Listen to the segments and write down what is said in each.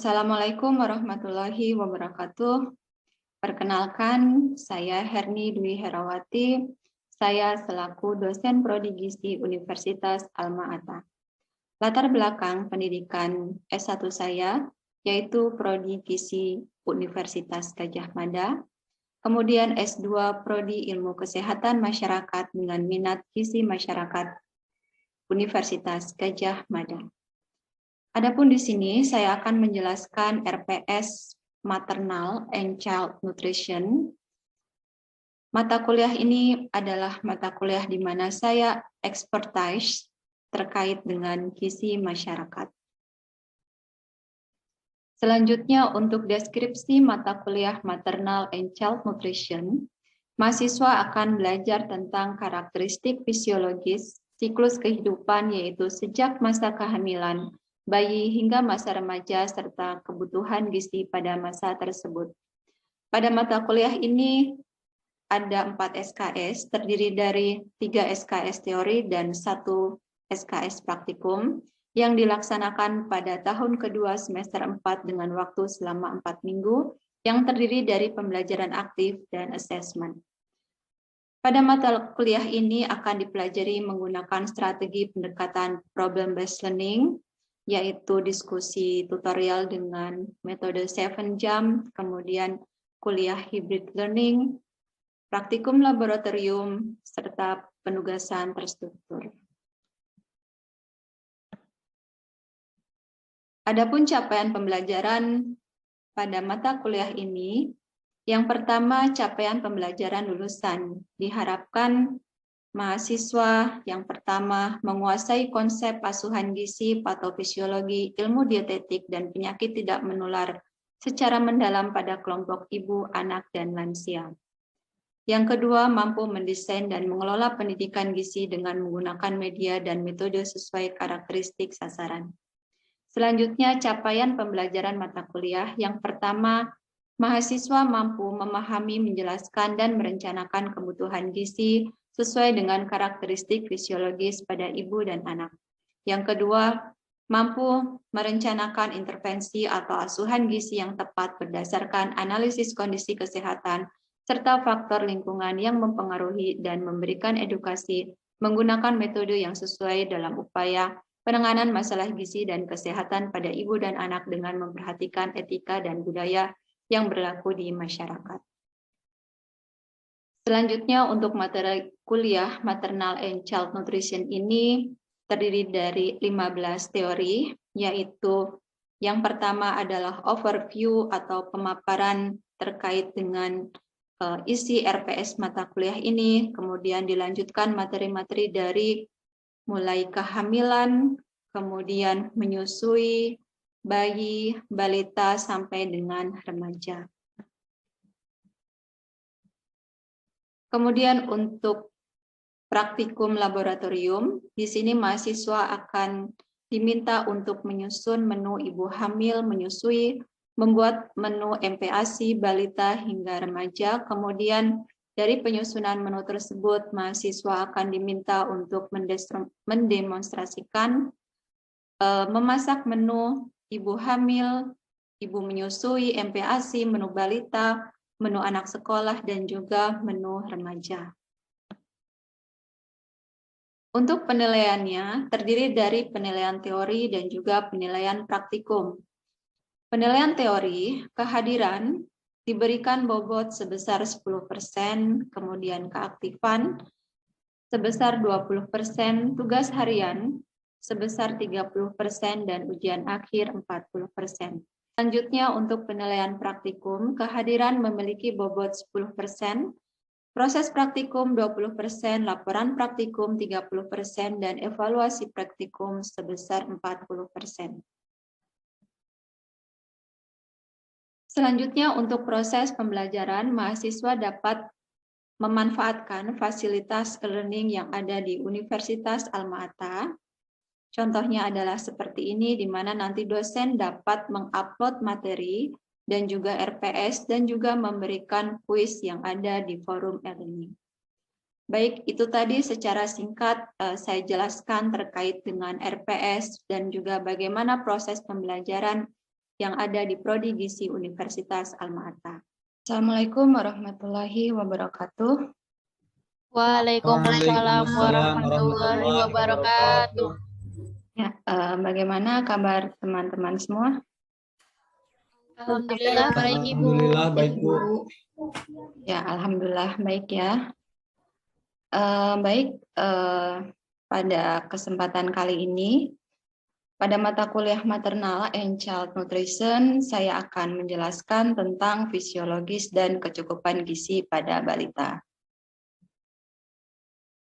Assalamualaikum warahmatullahi wabarakatuh. Perkenalkan, saya Herni Dwi Herawati. Saya selaku dosen prodi Gizi Universitas Alma-Ata. Latar belakang pendidikan S1 saya yaitu prodi Gizi Universitas Gadjah Mada. Kemudian S2 prodi Ilmu Kesehatan Masyarakat dengan minat Gizi Masyarakat Universitas Gadjah Mada. Adapun di sini saya akan menjelaskan RPS Maternal and Child Nutrition. Mata kuliah ini adalah mata kuliah di mana saya expertise terkait dengan gizi masyarakat. Selanjutnya untuk deskripsi mata kuliah Maternal and Child Nutrition, mahasiswa akan belajar tentang karakteristik fisiologis siklus kehidupan yaitu sejak masa kehamilan, bayi hingga masa remaja serta kebutuhan gizi pada masa tersebut. Pada mata kuliah ini ada 4 SKS, terdiri dari 3 SKS teori dan 1 SKS praktikum yang dilaksanakan pada tahun kedua semester 4 dengan waktu selama 4 minggu yang terdiri dari pembelajaran aktif dan assessment. Pada mata kuliah ini akan dipelajari menggunakan strategi pendekatan problem-based learning, yaitu diskusi tutorial dengan metode 7 jam, kemudian kuliah hybrid learning, praktikum laboratorium, serta penugasan terstruktur. Adapun capaian pembelajaran pada mata kuliah ini, yang pertama capaian pembelajaran lulusan. Diharapkan mahasiswa yang pertama menguasai konsep asuhan gizi, patofisiologi, ilmu dietetik, dan penyakit tidak menular secara mendalam pada kelompok ibu, anak, dan lansia. Yang kedua, mampu mendesain dan mengelola pendidikan gizi dengan menggunakan media dan metode sesuai karakteristik sasaran. Selanjutnya, capaian pembelajaran mata kuliah. Yang pertama, mahasiswa mampu memahami, menjelaskan, dan merencanakan kebutuhan gizi sesuai dengan karakteristik fisiologis pada ibu dan anak. Yang kedua, mampu merencanakan intervensi atau asuhan gizi yang tepat berdasarkan analisis kondisi kesehatan serta faktor lingkungan yang mempengaruhi dan memberikan edukasi menggunakan metode yang sesuai dalam upaya penanganan masalah gizi dan kesehatan pada ibu dan anak dengan memperhatikan etika dan budaya yang berlaku di masyarakat. Selanjutnya untuk materi kuliah Maternal and Child Nutrition ini terdiri dari 15 teori, yaitu yang pertama adalah overview atau pemaparan terkait dengan isi RPS mata kuliah ini, kemudian dilanjutkan materi-materi dari mulai kehamilan, kemudian menyusui, bayi, balita, sampai dengan remaja. Kemudian untuk praktikum laboratorium, di sini mahasiswa akan diminta untuk menyusun menu ibu hamil, menyusui, membuat menu MPASI, balita, hingga remaja. Kemudian dari penyusunan menu tersebut, mahasiswa akan diminta untuk mendemonstrasikan memasak menu ibu hamil, ibu menyusui, MPASI, menu balita, menu anak sekolah, dan juga menu remaja. Untuk penilaiannya terdiri dari penilaian teori dan juga penilaian praktikum. Penilaian teori, kehadiran diberikan bobot sebesar 10%, kemudian keaktifan sebesar 20%, tugas harian sebesar 30%, dan ujian akhir 40%. Selanjutnya untuk penilaian praktikum, kehadiran memiliki bobot 10%, proses praktikum 20%, laporan praktikum 30%, dan evaluasi praktikum sebesar 40%. Selanjutnya untuk proses pembelajaran, mahasiswa dapat memanfaatkan fasilitas e-learning yang ada di Universitas Alma-Ata. Contohnya adalah seperti ini, di mana nanti dosen dapat mengupload materi dan juga RPS dan juga memberikan kuis yang ada di forum e-learning. Baik, itu tadi secara singkat saya jelaskan terkait dengan RPS dan juga bagaimana proses pembelajaran yang ada di Prodi Gizi Universitas Alma-Ata. Assalamualaikum warahmatullahi wabarakatuh. Waalaikumsalam warahmatullahi wabarakatuh. Ya, bagaimana kabar teman-teman semua? Alhamdulillah baik Ibu. Alhamdulillah baik Bu. Ya, alhamdulillah baik ya. Pada kesempatan kali ini, pada mata kuliah Maternal and Child Nutrition, saya akan menjelaskan tentang fisiologis dan kecukupan gizi pada balita.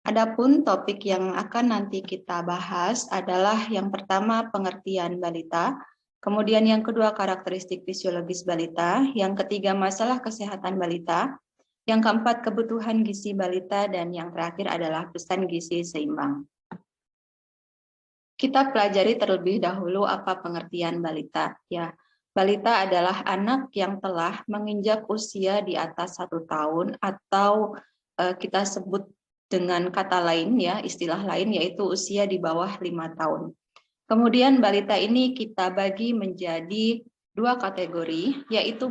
Adapun topik yang akan nanti kita bahas adalah yang pertama pengertian balita, kemudian yang kedua karakteristik fisiologis balita, yang ketiga masalah kesehatan balita, yang keempat kebutuhan gizi balita, dan yang terakhir adalah pesan gizi seimbang. Kita pelajari terlebih dahulu apa pengertian balita. Ya, balita adalah anak yang telah menginjak usia di atas 1 tahun atau kita sebut dengan kata lain ya, istilah lain yaitu usia di bawah 5 tahun. Kemudian balita ini kita bagi menjadi 2 kategori, yaitu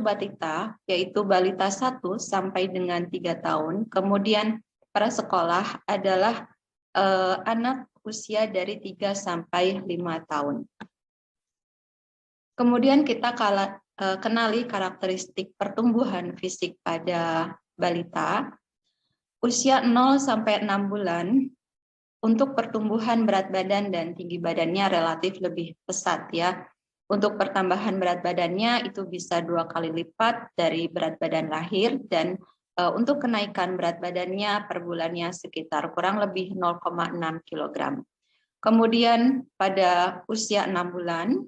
balita 1 sampai dengan 3 tahun. Kemudian prasekolah adalah anak usia dari 3 sampai 5 tahun. Kemudian kita kenali karakteristik pertumbuhan fisik pada balita. Usia 0 sampai 6 bulan untuk pertumbuhan berat badan dan tinggi badannya relatif lebih pesat ya. Untuk pertambahan berat badannya itu bisa 2 kali lipat dari berat badan lahir, dan untuk kenaikan berat badannya per bulannya sekitar kurang lebih 0,6 kg. Kemudian pada usia 6 bulan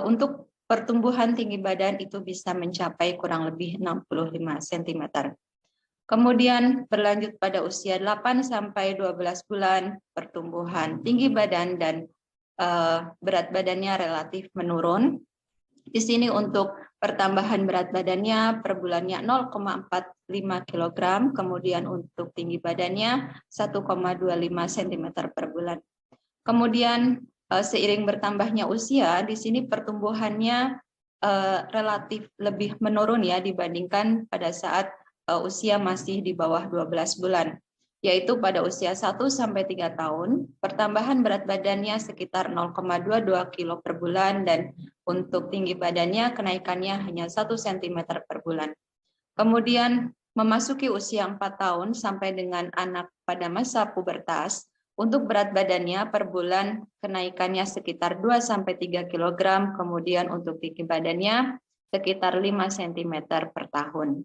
untuk pertumbuhan tinggi badan itu bisa mencapai kurang lebih 65 cm. Kemudian berlanjut pada usia 8 sampai 12 bulan pertumbuhan tinggi badan dan berat badannya relatif menurun. Di sini untuk pertambahan berat badannya per bulannya 0,45 kg, kemudian untuk tinggi badannya 1,25 cm per bulan. Kemudian seiring bertambahnya usia, di sini pertumbuhannya relatif lebih menurun ya dibandingkan pada saat usia masih di bawah 12 bulan. Yaitu pada usia 1 sampai 3 tahun, pertambahan berat badannya sekitar 0,22 kg per bulan, dan untuk tinggi badannya kenaikannya hanya 1 cm per bulan. Kemudian memasuki usia 4 tahun sampai dengan anak pada masa pubertas, untuk berat badannya per bulan kenaikannya sekitar 2 sampai 3 kg, kemudian untuk tinggi badannya sekitar 5 cm per tahun.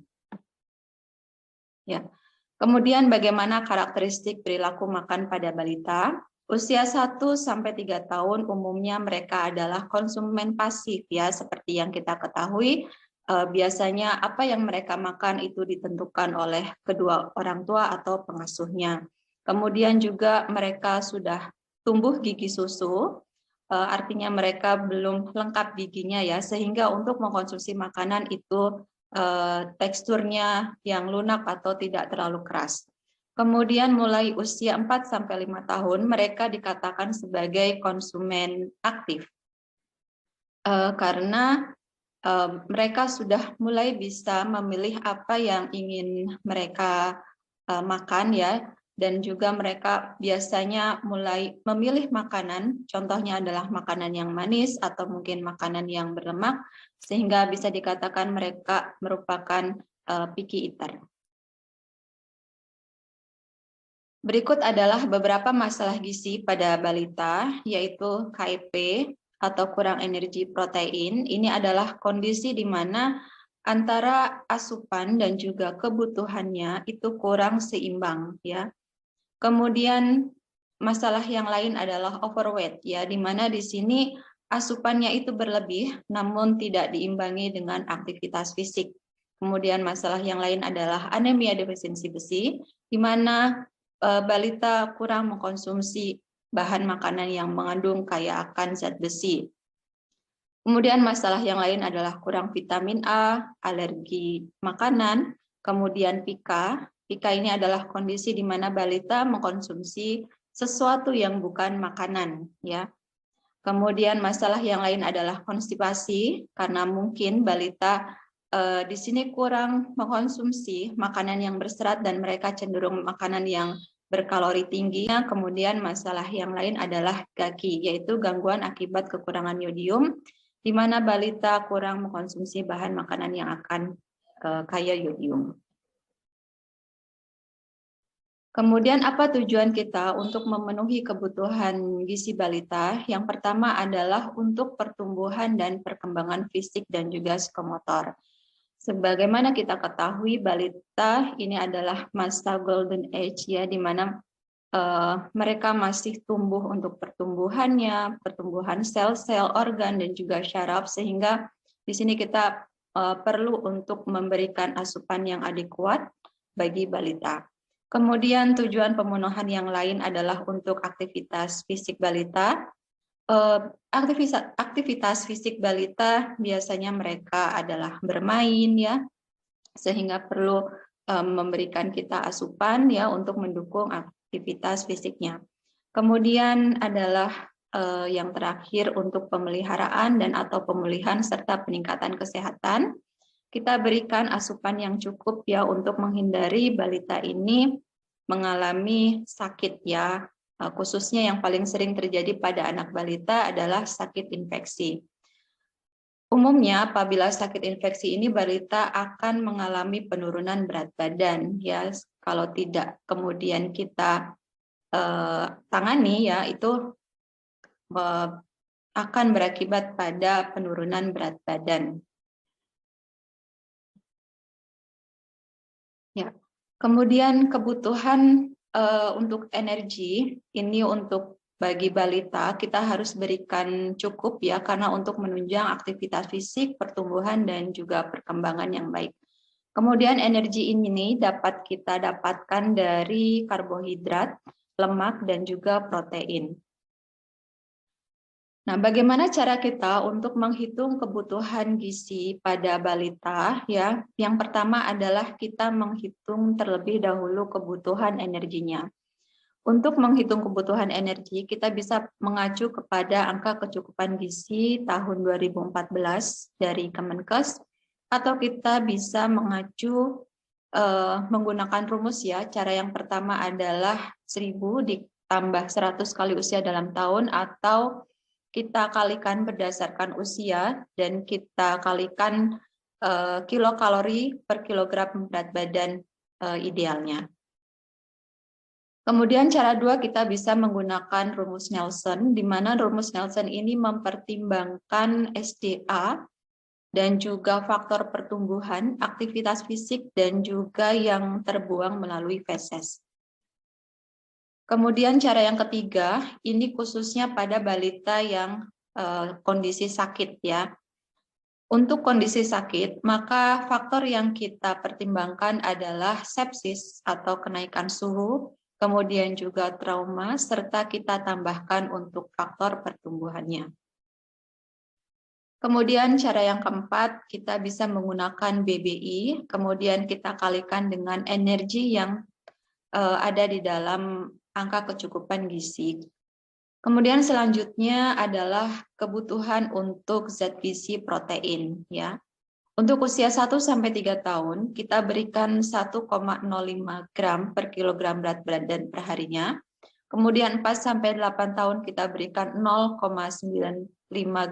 Ya. Kemudian bagaimana karakteristik perilaku makan pada balita? Usia 1 sampai 3 tahun umumnya mereka adalah konsumen pasif ya, seperti yang kita ketahui. Biasanya apa yang mereka makan itu ditentukan oleh kedua orang tua atau pengasuhnya. Kemudian juga mereka sudah tumbuh gigi susu, artinya mereka belum lengkap giginya ya, sehingga untuk mengkonsumsi makanan itu teksturnya yang lunak atau tidak terlalu keras. Kemudian mulai usia 4 sampai 5 tahun mereka dikatakan sebagai konsumen aktif. Karena mereka sudah mulai bisa memilih apa yang ingin mereka makan ya, dan juga mereka biasanya mulai memilih makanan, contohnya adalah makanan yang manis atau mungkin makanan yang berlemak, sehingga bisa dikatakan mereka merupakan picky eater. Berikut adalah beberapa masalah gizi pada balita, yaitu KIP atau kurang energi protein. Ini adalah kondisi di mana antara asupan dan juga kebutuhannya itu kurang seimbang ya. Kemudian masalah yang lain adalah overweight ya, di mana di sini asupannya itu berlebih namun tidak diimbangi dengan aktivitas fisik. Kemudian masalah yang lain adalah anemia defisiensi besi, di mana balita kurang mengkonsumsi bahan makanan yang mengandung kaya akan zat besi. Kemudian masalah yang lain adalah kurang vitamin A, alergi makanan, kemudian PIKA. PIKA ini adalah kondisi di mana balita mengkonsumsi sesuatu yang bukan makanan ya. Kemudian masalah yang lain adalah konstipasi, karena mungkin balita di sini kurang mengkonsumsi makanan yang berserat dan mereka cenderung makanan yang berkalori tinggi. Kemudian masalah yang lain adalah GAGI, yaitu gangguan akibat kekurangan yodium, di mana balita kurang mengkonsumsi bahan makanan yang akan kaya yodium. Kemudian apa tujuan kita untuk memenuhi kebutuhan gizi balita? Yang pertama adalah untuk pertumbuhan dan perkembangan fisik dan juga psikomotor. Sebagaimana kita ketahui, balita ini adalah masa golden age, ya, di mana mereka masih tumbuh untuk pertumbuhannya, pertumbuhan sel-sel, organ, dan juga syaraf, sehingga di sini kita perlu untuk memberikan asupan yang adekuat bagi balita. Kemudian tujuan pemenuhan yang lain adalah untuk aktivitas fisik balita. Aktivitas fisik balita biasanya mereka adalah bermain, ya, sehingga perlu memberikan kita asupan, ya, untuk mendukung aktivitas fisiknya. Kemudian adalah yang terakhir untuk pemeliharaan dan atau pemulihan serta peningkatan kesehatan. Kita berikan asupan yang cukup, ya, untuk menghindari balita ini mengalami sakit, ya, khususnya yang paling sering terjadi pada anak balita adalah sakit infeksi. Umumnya apabila sakit infeksi ini balita akan mengalami penurunan berat badan, ya, kalau tidak kemudian kita tangani, ya, itu akan berakibat pada penurunan berat badan. Ya, kemudian kebutuhan untuk energi ini untuk bagi balita kita harus berikan cukup, ya, karena untuk menunjang aktivitas fisik, pertumbuhan dan juga perkembangan yang baik. Kemudian energi ini dapat kita dapatkan dari karbohidrat, lemak dan juga protein. Nah, bagaimana cara kita untuk menghitung kebutuhan gizi pada balita, ya? Yang pertama adalah kita menghitung terlebih dahulu kebutuhan energinya. Untuk menghitung kebutuhan energi, kita bisa mengacu kepada angka kecukupan gizi tahun 2014 dari Kemenkes, atau kita bisa mengacu menggunakan rumus, ya. Cara yang pertama adalah 1000 ditambah 100 kali usia dalam tahun, atau kita kalikan berdasarkan usia dan kita kalikan kilokalori per kilogram berat badan idealnya. Kemudian cara dua, kita bisa menggunakan rumus Nelson, di mana rumus Nelson ini mempertimbangkan SDA dan juga faktor pertumbuhan, aktivitas fisik, dan juga yang terbuang melalui feses. Kemudian cara yang ketiga, ini khususnya pada balita yang kondisi sakit, ya. Untuk kondisi sakit, maka faktor yang kita pertimbangkan adalah sepsis atau kenaikan suhu, kemudian juga trauma, serta kita tambahkan untuk faktor pertumbuhannya. Kemudian cara yang keempat, kita bisa menggunakan BBI, kemudian kita kalikan dengan energi yang ada di dalam angka kecukupan gizi. Kemudian selanjutnya adalah kebutuhan untuk zat gizi protein, ya. Untuk usia 1-3 tahun kita berikan 1,05 gram per kilogram berat badan per harinya. Kemudian 4-8 tahun kita berikan 0,95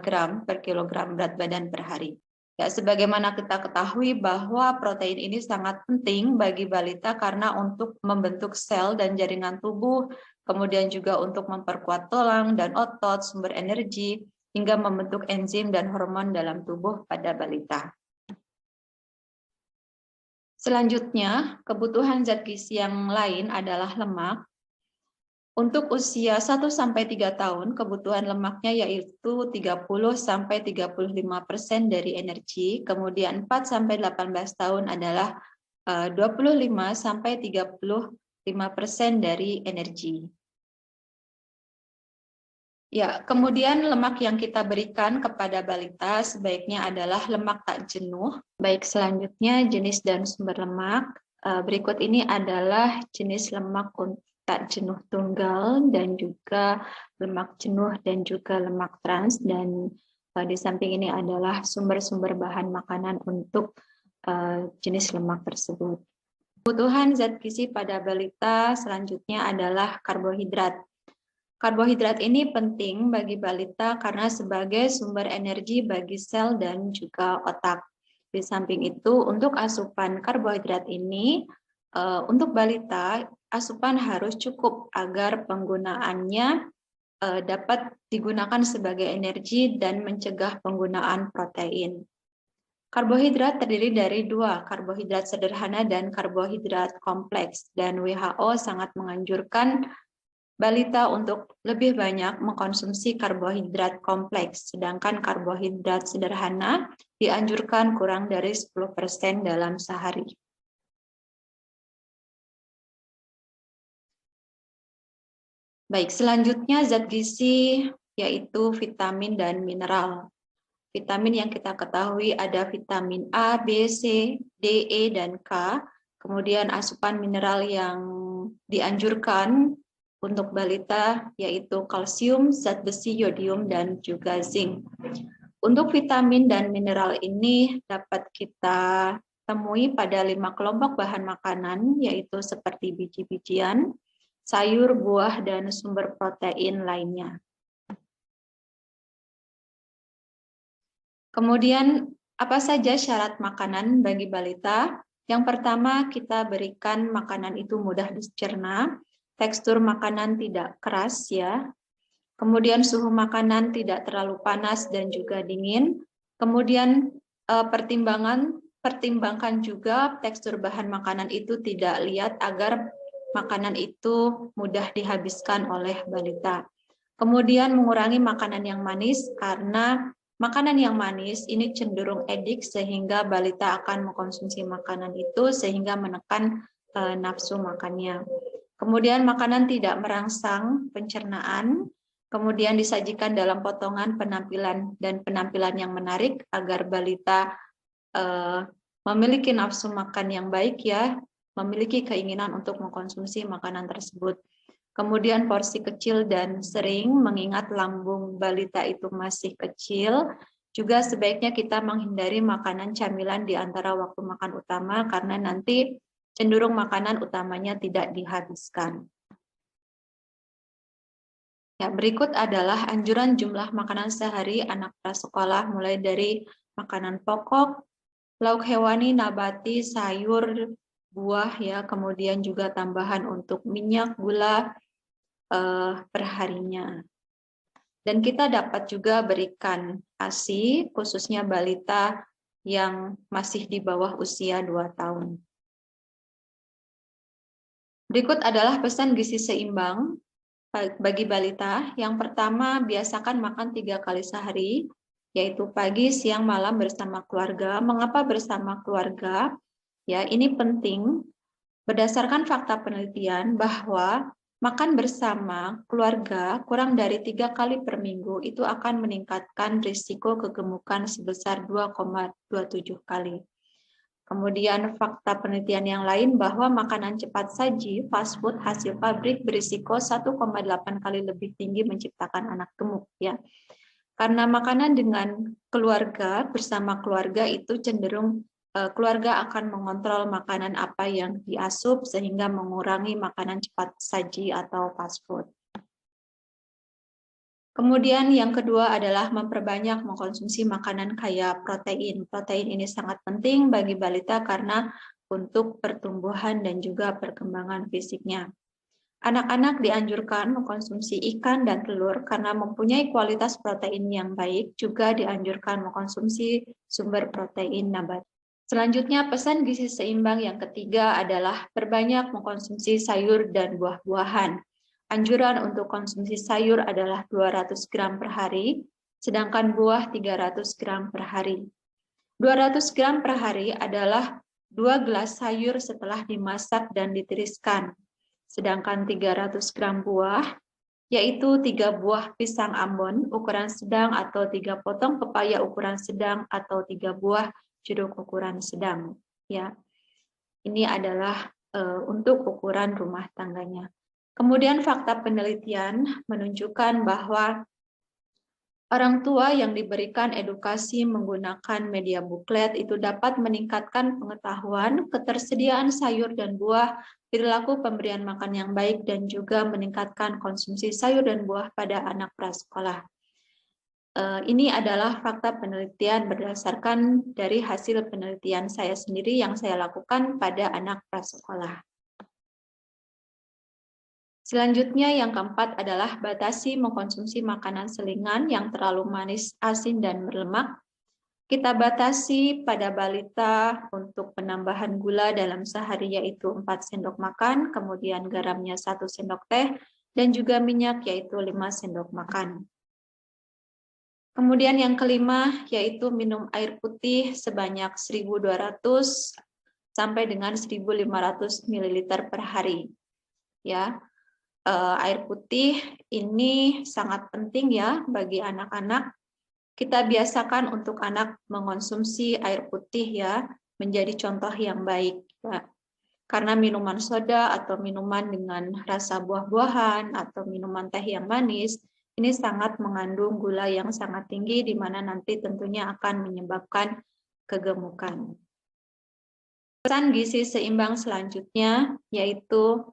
gram per kilogram berat badan per hari. Ya, sebagaimana kita ketahui bahwa protein ini sangat penting bagi balita karena untuk membentuk sel dan jaringan tubuh, kemudian juga untuk memperkuat tulang dan otot, sumber energi, hingga membentuk enzim dan hormon dalam tubuh pada balita. Selanjutnya, kebutuhan zat gizi yang lain adalah lemak. Untuk usia 1-3 tahun, kebutuhan lemaknya yaitu 30-35% dari energi, kemudian 4-18 tahun adalah 25-35% dari energi. Ya, kemudian lemak yang kita berikan kepada balita sebaiknya adalah lemak tak jenuh. Baik, selanjutnya jenis dan sumber lemak. Berikut ini adalah jenis lemak tak jenuh tunggal dan juga lemak jenuh dan juga lemak trans, dan di samping ini adalah sumber-sumber bahan makanan untuk jenis lemak tersebut. Kebutuhan zat gizi pada balita selanjutnya adalah karbohidrat. Karbohidrat ini penting bagi balita karena sebagai sumber energi bagi sel dan juga otak. Di samping itu, untuk asupan karbohidrat ini, untuk balita, asupan harus cukup agar penggunaannya dapat digunakan sebagai energi dan mencegah penggunaan protein. Karbohidrat terdiri dari dua, karbohidrat sederhana dan karbohidrat kompleks, dan WHO sangat menganjurkan balita untuk lebih banyak mengkonsumsi karbohidrat kompleks, sedangkan karbohidrat sederhana dianjurkan kurang dari 10% dalam sehari. Baik, selanjutnya zat gizi yaitu vitamin dan mineral. Vitamin yang kita ketahui ada vitamin A, B, C, D, E, dan K. Kemudian asupan mineral yang dianjurkan untuk balita yaitu kalsium, zat besi, yodium, dan juga zinc. Untuk vitamin dan mineral ini dapat kita temui pada 5 kelompok bahan makanan, yaitu seperti biji-bijian, sayur, buah, dan sumber protein lainnya. Kemudian, apa saja syarat makanan bagi balita? Yang pertama, kita berikan makanan itu mudah dicerna, tekstur makanan tidak keras ya. Kemudian suhu makanan tidak terlalu panas dan juga dingin. Kemudian pertimbangkan juga tekstur bahan makanan itu tidak liat agar makanan itu mudah dihabiskan oleh balita. Kemudian mengurangi makanan yang manis karena makanan yang manis ini cenderung edik sehingga balita akan mengkonsumsi makanan itu sehingga menekan nafsu makannya. Kemudian makanan tidak merangsang pencernaan, kemudian disajikan dalam potongan penampilan yang menarik agar balita memiliki nafsu makan yang baik ya, memiliki keinginan untuk mengkonsumsi makanan tersebut. Kemudian porsi kecil dan sering, mengingat lambung balita itu masih kecil. Juga sebaiknya kita menghindari makanan camilan di antara waktu makan utama karena nanti cenderung makanan utamanya tidak dihabiskan. Ya, berikut adalah anjuran jumlah makanan sehari anak prasekolah mulai dari makanan pokok, lauk hewani, nabati, sayur, buah ya, kemudian juga tambahan untuk minyak, gula perharinya. Dan kita dapat juga berikan ASI khususnya balita yang masih di bawah usia 2 tahun. Berikut adalah pesan gizi seimbang bagi balita. Yang pertama, biasakan makan 3 kali sehari, yaitu pagi, siang, malam bersama keluarga. Mengapa bersama keluarga? Ya, ini penting. Berdasarkan fakta penelitian bahwa makan bersama keluarga kurang dari 3 kali per minggu itu akan meningkatkan risiko kegemukan sebesar 2,27 kali. Kemudian fakta penelitian yang lain bahwa makanan cepat saji, fast food hasil pabrik berisiko 1,8 kali lebih tinggi menciptakan anak gemuk ya. Karena makanan dengan keluarga, bersama keluarga itu cenderung keluarga akan mengontrol makanan apa yang diasup sehingga mengurangi makanan cepat saji atau fast food. Kemudian yang kedua adalah memperbanyak mengkonsumsi makanan kaya protein. Protein ini sangat penting bagi balita karena untuk pertumbuhan dan juga perkembangan fisiknya. Anak-anak dianjurkan mengkonsumsi ikan dan telur karena mempunyai kualitas protein yang baik, juga dianjurkan mengkonsumsi sumber protein nabati. Selanjutnya, pesan gizi seimbang yang ketiga adalah perbanyak mengkonsumsi sayur dan buah-buahan. Anjuran untuk konsumsi sayur adalah 200 gram per hari, sedangkan buah 300 gram per hari. 200 gram per hari adalah 2 gelas sayur setelah dimasak dan ditiriskan, sedangkan 300 gram buah, yaitu 3 buah pisang Ambon ukuran sedang atau 3 potong pepaya ukuran sedang atau 3 buah jeruk ukuran sedang. Ya, ini adalah untuk ukuran rumah tangganya. Kemudian fakta penelitian menunjukkan bahwa orang tua yang diberikan edukasi menggunakan media buklet itu dapat meningkatkan pengetahuan, ketersediaan sayur dan buah, perilaku pemberian makan yang baik, dan juga meningkatkan konsumsi sayur dan buah pada anak prasekolah. Ini adalah fakta penelitian berdasarkan dari hasil penelitian saya sendiri yang saya lakukan pada anak prasekolah. Selanjutnya yang keempat adalah batasi mengkonsumsi makanan selingan yang terlalu manis, asin, dan berlemak. Kita batasi pada balita untuk penambahan gula dalam sehari yaitu 4 sendok makan, kemudian garamnya 1 sendok teh, dan juga minyak yaitu 5 sendok makan. Kemudian yang kelima yaitu minum air putih sebanyak 1.200 sampai dengan 1.500 ml per hari. Ya. Air putih ini sangat penting ya bagi anak-anak. Kita biasakan untuk anak mengonsumsi air putih ya, menjadi contoh yang baik ya. Karena minuman soda atau minuman dengan rasa buah-buahan atau minuman teh yang manis ini sangat mengandung gula yang sangat tinggi di mana nanti tentunya akan menyebabkan kegemukan. Pesan gizi seimbang selanjutnya yaitu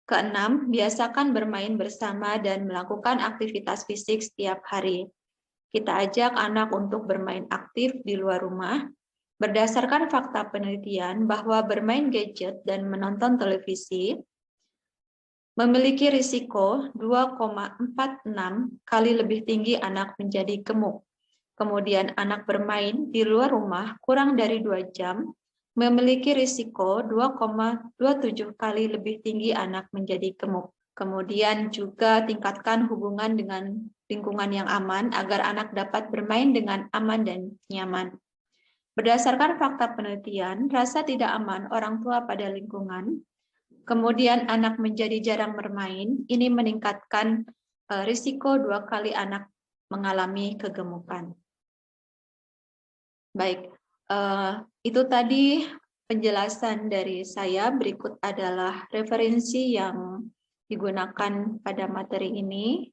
keenam, biasakan bermain bersama dan melakukan aktivitas fisik setiap hari. Kita ajak anak untuk bermain aktif di luar rumah. Berdasarkan fakta penelitian bahwa bermain gadget dan menonton televisi memiliki risiko 2,46 kali lebih tinggi anak menjadi gemuk. Kemudian anak bermain di luar rumah kurang dari 2 jam memiliki risiko 2,27 kali lebih tinggi anak menjadi gemuk. Kemudian juga tingkatkan hubungan dengan lingkungan yang aman agar anak dapat bermain dengan aman dan nyaman. Berdasarkan fakta penelitian, rasa tidak aman orang tua pada lingkungan, kemudian anak menjadi jarang bermain, ini meningkatkan risiko 2 kali anak mengalami kegemukan. Baik, itu tadi penjelasan dari saya. Berikut adalah referensi yang digunakan pada materi ini.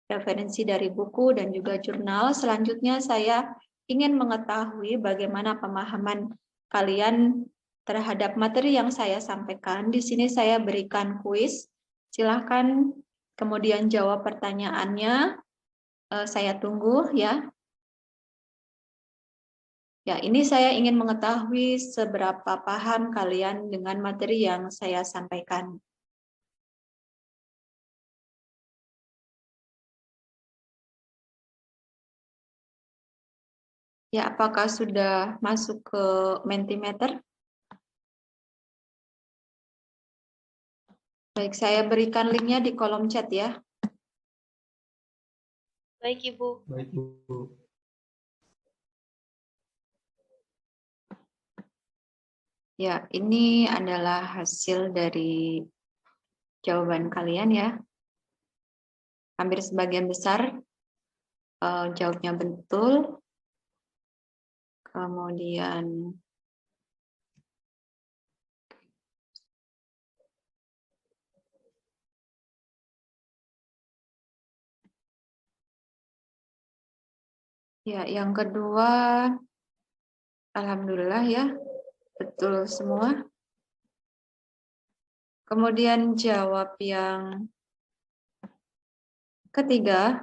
Referensi dari buku dan juga jurnal. Selanjutnya saya ingin mengetahui bagaimana pemahaman kalian terhadap materi yang saya sampaikan. Di sini saya berikan kuis. Silakan kemudian jawab pertanyaannya. Saya tunggu ya. Ya, ini saya ingin mengetahui seberapa paham kalian dengan materi yang saya sampaikan. Ya, apakah sudah masuk ke Mentimeter? Baik, saya berikan linknya di kolom chat ya. Baik, Ibu. Baik, Bu. Ya, ini adalah hasil dari jawaban kalian ya. Hampir sebagian besar jawabnya betul. Kemudian ya, yang kedua, alhamdulillah ya, betul semua. Kemudian jawab yang ketiga,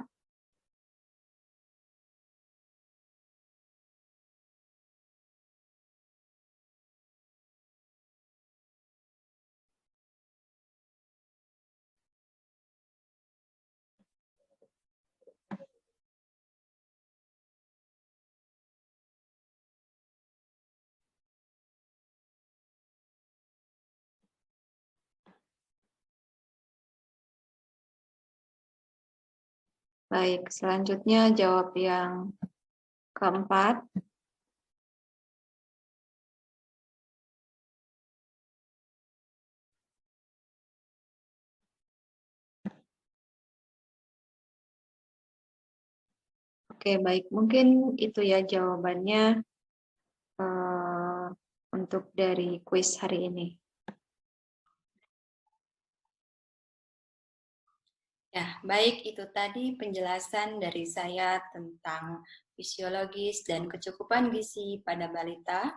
baik, selanjutnya jawab yang keempat. Oke, baik. Mungkin itu ya jawabannya untuk dari kuis hari ini. Ya, baik, itu tadi penjelasan dari saya tentang fisiologis dan kecukupan gizi pada balita.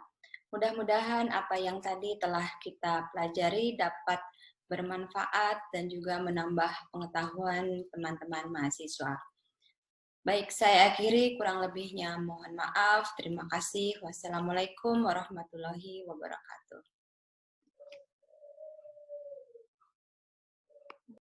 Mudah-mudahan apa yang tadi telah kita pelajari dapat bermanfaat dan juga menambah pengetahuan teman-teman mahasiswa. Baik, saya akhiri, kurang lebihnya mohon maaf. Terima kasih. Wassalamualaikum warahmatullahi wabarakatuh.